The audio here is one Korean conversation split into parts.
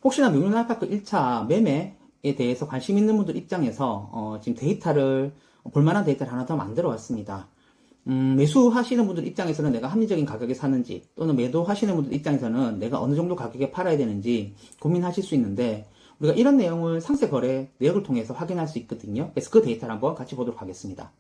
혹시나 명륜 아이파크 1차 매매에 대해서 관심 있는 분들 입장에서 지금 데이터를 볼만한 데이터를 하나 더 만들어 왔습니다. 매수하시는 분들 입장에서는 내가 합리적인 가격에 사는지, 또는 매도하시는 분들 입장에서는 내가 어느 정도 가격에 팔아야 되는지 고민하실 수 있는데, 우리가 이런 내용을 상세 거래 내역을 통해서 확인할 수 있거든요. 그래서 그 데이터를 한번 같이 보도록 하겠습니다.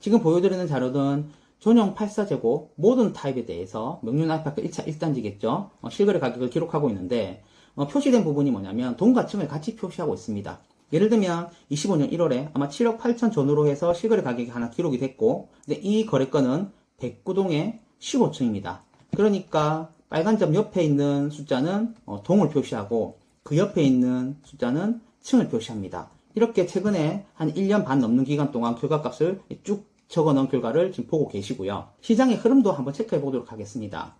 지금 보여드리는 자료는 전용 84제곱 모든 타입에 대해서 명륜 아이파크 1차 1단지겠죠. 실거래 가격을 기록하고 있는데, 표시된 부분이 뭐냐면 동과 층을 같이 표시하고 있습니다. 예를 들면 25년 1월에 아마 7억 8천 전후로 해서 실거래 가격이 하나 기록이 됐고, 근데 이 거래건은 백구동의 15층입니다. 그러니까 빨간 점 옆에 있는 숫자는 동을 표시하고, 그 옆에 있는 숫자는 층을 표시합니다. 이렇게 최근에 한 1년 반 넘는 기간 동안 결과값을 쭉 적어 놓은 결과를 지금 보고 계시고요. 시장의 흐름도 한번 체크해 보도록 하겠습니다.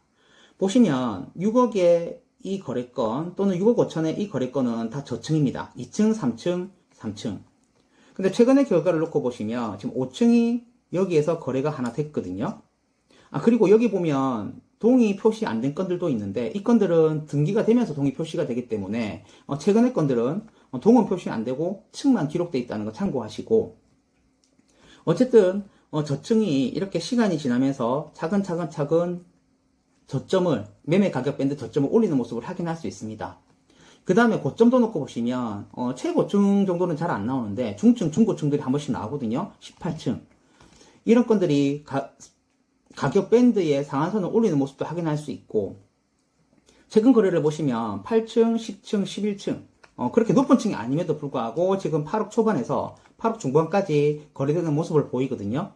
보시면 6억의 이 거래건 또는 6억 5천의 이 거래건은 다 저층입니다. 2층, 3층, 3층. 근데 최근의 결과를 놓고 보시면 지금 5층이 여기에서 거래가 하나 됐거든요. 그리고 여기 보면 동이 표시 안 된 건들도 있는데, 이 건들은 등기가 되면서 동이 표시가 되기 때문에 최근의 건들은 동은 표시 안 되고 층만 기록되어 있다는 거 참고하시고, 어쨌든 저층이 이렇게 시간이 지나면서 차근차근 저점을, 매매 가격 밴드 저점을 올리는 모습을 확인할 수 있습니다. 그 다음에 고점도 놓고 보시면 최고층 정도는 잘 안 나오는데 중층, 중고층들이 한 번씩 나오거든요. 18층. 이런 건들이 가격 밴드의 상한선을 올리는 모습도 확인할 수 있고, 최근 거래를 보시면 8층, 10층, 11층 그렇게 높은 층이 아님에도 불구하고 지금 8억 초반에서 8억 중반까지 거래되는 모습을 보이거든요.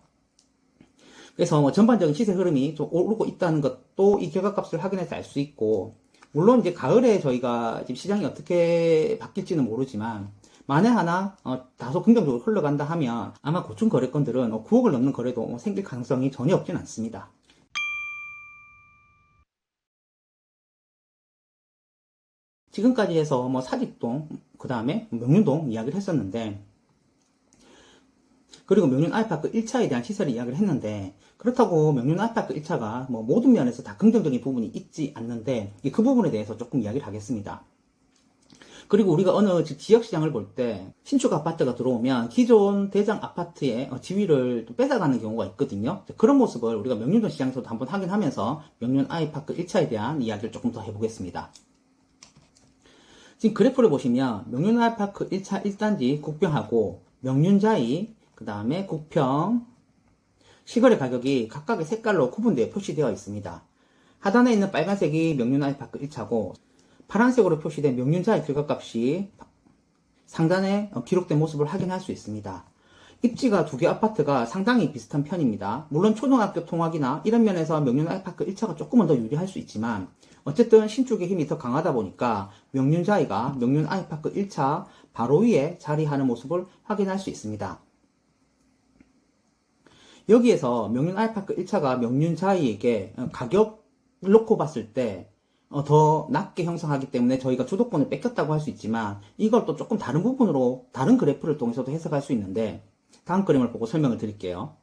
그래서 전반적인 시세 흐름이 좀 오르고 있다는 것도 이 결과값을 확인해서 알 수 있고, 물론 이제 가을에 저희가 지금 시장이 어떻게 바뀔지는 모르지만, 만에 하나 다소 긍정적으로 흘러간다 하면 아마 고층 거래건들은 9억을 넘는 거래도 생길 가능성이 전혀 없진 않습니다. 지금까지 해서 사직동, 그 다음에 명륜동 이야기를 했었는데, 그리고 명륜 아이파크 1차에 대한 시세를 이야기를 했는데, 그렇다고 명륜 아이파크 1차가 모든 면에서 다 긍정적인 부분이 있지 않는데, 그 부분에 대해서 조금 이야기를 하겠습니다. 그리고 우리가 어느 지역시장을 볼 때 신축 아파트가 들어오면 기존 대장 아파트의 지위를 또 뺏어가는 경우가 있거든요. 그런 모습을 우리가 명륜동 시장에서도 한번 확인하면서 명륜 아이파크 1차에 대한 이야기를 조금 더 해보겠습니다. 지금 그래프를 보시면 명륜 아이파크 1차 1단지 국평하고 명륜자이, 그 다음에 국평, 시거래 가격이 각각의 색깔로 구분되어 표시되어 있습니다. 하단에 있는 빨간색이 명륜 아이파크 1차고, 파란색으로 표시된 명륜자의 결과값이 상단에 기록된 모습을 확인할 수 있습니다. 입지가 두 개 아파트가 상당히 비슷한 편입니다. 물론 초등학교 통학이나 이런 면에서 명륜 아이파크 1차가 조금은 더 유리할 수 있지만, 어쨌든 신축의 힘이 더 강하다 보니까 명륜자이가 명륜 아이파크 1차 바로 위에 자리하는 모습을 확인할 수 있습니다. 여기에서 명륜 아이파크 1차가 명륜자이에게 가격을 놓고 봤을 때 더 낮게 형성하기 때문에 저희가 주도권을 뺏겼다고 할 수 있지만, 이걸 또 조금 다른 부분으로 다른 그래프를 통해서도 해석할 수 있는데, 다음 그림을 보고 설명을 드릴게요.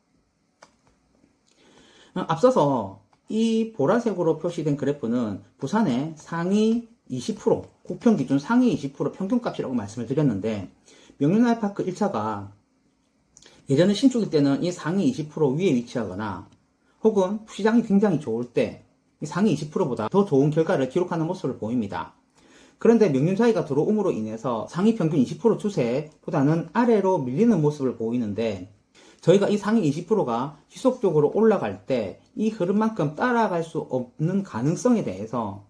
앞서서 이 보라색으로 표시된 그래프는 부산의 상위 20%, 국평 기준 상위 20% 평균값이라고 말씀을 드렸는데, 명륜 아이파크 1차가 예전에 신축일 때는 이 상위 20% 위에 위치하거나, 혹은 시장이 굉장히 좋을 때 상위 20%보다 더 좋은 결과를 기록하는 모습을 보입니다. 그런데 명륜자이가 들어옴으로 인해서 상위 평균 20% 추세보다는 아래로 밀리는 모습을 보이는데, 저희가 이 상위 20%가 지속적으로 올라갈 때 이 흐름만큼 따라갈 수 없는 가능성에 대해서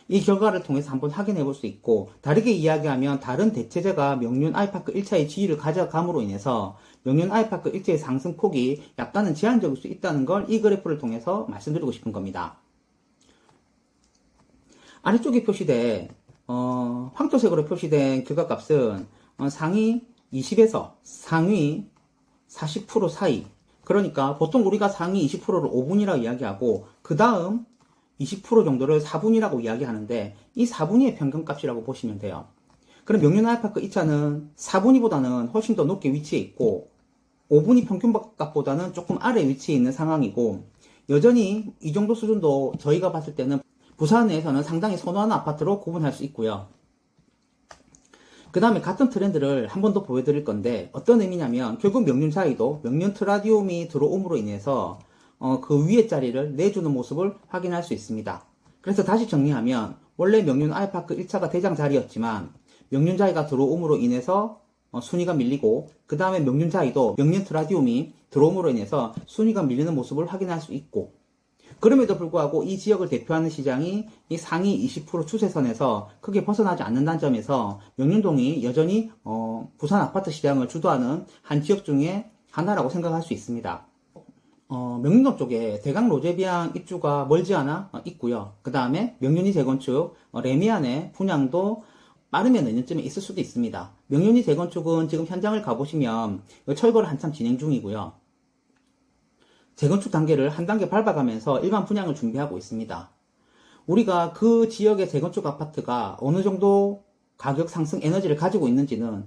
이 결과를 통해서 한번 확인해 볼 수 있고, 다르게 이야기하면 다른 대체제가 명륜 아이파크 1차의 지위를 가져감으로 인해서 명륜 아이파크 1차의 상승폭이 약간은 제한적일 수 있다는 걸 이 그래프를 통해서 말씀드리고 싶은 겁니다. 아래쪽에 표시된 황토색으로 표시된 결과값은 상위 20에서 상위 40% 사이, 그러니까 보통 우리가 상위 20%를 5분이라고 이야기하고 그 다음 20% 정도를 4분이라고 이야기하는데, 이 4분위의 평균값이라고 보시면 돼요. 그럼 명륜 아이파크 2차는 4분위보다는 훨씬 더 높게 위치해 있고 5분위 평균값보다는 조금 아래 위치해 있는 상황이고, 여전히 이 정도 수준도 저희가 봤을 때는 부산 내에서는 상당히 선호하는 아파트로 구분할 수 있고요. 그 다음에 같은 트렌드를 한 번 더 보여드릴 건데 어떤 의미냐면 결국 명륜 자이도 명륜 트라디움이 들어옴으로 인해서 그 위에 자리를 내주는 모습을 확인할 수 있습니다. 그래서 다시 정리하면 원래 명륜 아이파크 1차가 대장 자리였지만 명륜 자이가 들어옴으로 인해서 순위가 밀리고 그 다음에 명륜 자이도 명륜 트라디움이 들어옴으로 인해서 순위가 밀리는 모습을 확인할 수 있고 그럼에도 불구하고 이 지역을 대표하는 시장이 이 상위 20% 추세선에서 크게 벗어나지 않는다는 점에서 명륜동이 여전히 부산 아파트 시장을 주도하는 한 지역 중에 하나라고 생각할 수 있습니다. 명륜동 쪽에 대강 로제비앙 입주가 멀지 않아 있고요. 그 다음에 명륜이 재건축, 레미안의 분양도 빠르면 내년쯤에 있을 수도 있습니다. 명륜이 재건축은 지금 현장을 가보시면 철거를 한참 진행 중이고요. 재건축 단계를 한 단계 밟아가면서 일반 분양을 준비하고 있습니다. 우리가 그 지역의 재건축 아파트가 어느 정도 가격 상승 에너지를 가지고 있는지는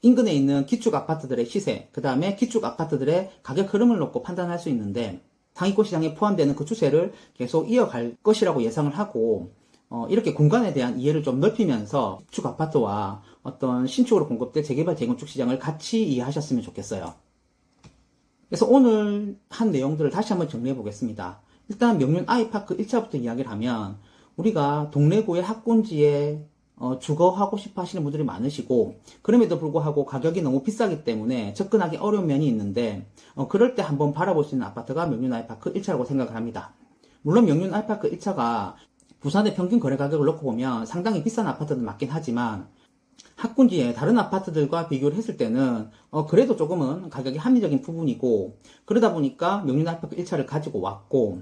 인근에 있는 기축 아파트들의 시세, 그 다음에 기축 아파트들의 가격 흐름을 놓고 판단할 수 있는데 상위권 시장에 포함되는 그 추세를 계속 이어갈 것이라고 예상을 하고 이렇게 공간에 대한 이해를 좀 넓히면서 기축 아파트와 어떤 신축으로 공급될 재개발 재건축 시장을 같이 이해하셨으면 좋겠어요. 그래서 오늘 한 내용들을 다시 한번 정리해 보겠습니다. 일단 명륜 아이파크 1차부터 이야기를 하면 우리가 동래구의 학군지에 주거하고 싶어 하시는 분들이 많으시고 그럼에도 불구하고 가격이 너무 비싸기 때문에 접근하기 어려운 면이 있는데 그럴 때 한번 바라볼 수 있는 아파트가 명륜 아이파크 1차라고 생각을 합니다. 물론 명륜 아이파크 1차가 부산의 평균 거래 가격을 놓고 보면 상당히 비싼 아파트는 맞긴 하지만 학군지의 다른 아파트들과 비교를 했을 때는 그래도 조금은 가격이 합리적인 부분이고 그러다 보니까 명륜 아이파크 1차를 가지고 왔고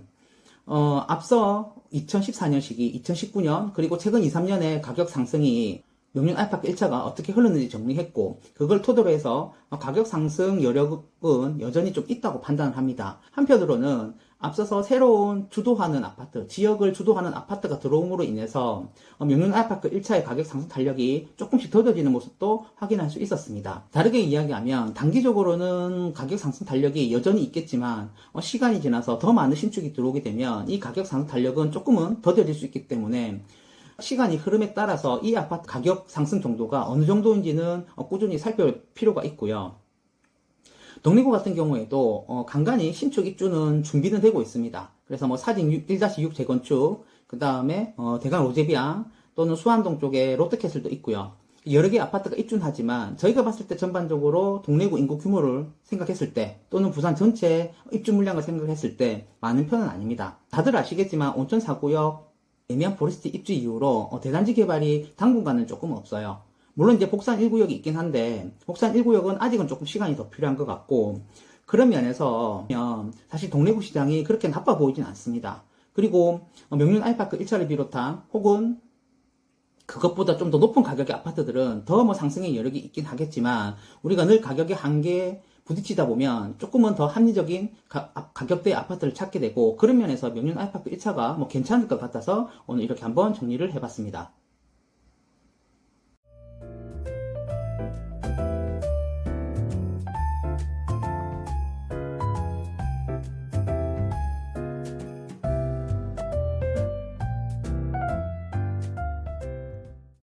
앞서 2014년 시기, 2019년 그리고 최근 2, 3년의 가격 상승이 명륜 아이파크 1차가 어떻게 흘렀는지 정리했고 그걸 토대로 해서 가격 상승 여력은 여전히 좀 있다고 판단을 합니다. 한편으로는 앞서서 새로운 주도하는 아파트, 지역을 주도하는 아파트가 들어옴으로 인해서 명륜 아이파크 1차의 가격 상승 탄력이 조금씩 더뎌지는 모습도 확인할 수 있었습니다. 다르게 이야기하면 단기적으로는 가격 상승 탄력이 여전히 있겠지만 시간이 지나서 더 많은 신축이 들어오게 되면 이 가격 상승 탄력은 조금은 더뎌질 수 있기 때문에 시간이 흐름에 따라서 이 아파트 가격 상승 정도가 어느 정도인지는 꾸준히 살펴볼 필요가 있고요. 동래구 같은 경우에도 간간히 신축 입주는 준비는 되고 있습니다. 그래서 뭐 사진 1-6 재건축, 그 다음에 대강 로제비앙 또는 수안동 쪽에 롯데캐슬도 있고요. 여러 개의 아파트가 입주는 하지만 저희가 봤을 때 전반적으로 동래구 인구 규모를 생각했을 때 또는 부산 전체 입주 물량을 생각했을 때 많은 편은 아닙니다. 다들 아시겠지만 온천 4구역 레미안 포레스트 입주 이후로 대단지 개발이 당분간은 조금 없어요. 물론 이제 복산 1구역이 있긴 한데 복산 1구역은 아직은 조금 시간이 더 필요한 것 같고 그런 면에서 사실 동래구 시장이 그렇게 나빠 보이진 않습니다. 그리고 명륜 아이파크 1차를 비롯한 혹은 그것보다 좀 더 높은 가격의 아파트들은 더 뭐 상승의 여력이 있긴 하겠지만 우리가 늘 가격의 한계에 부딪히다 보면 조금은 더 합리적인 가격대의 아파트를 찾게 되고 그런 면에서 명륜 아이파크 1차가 뭐 괜찮을 것 같아서 오늘 이렇게 한번 정리를 해봤습니다.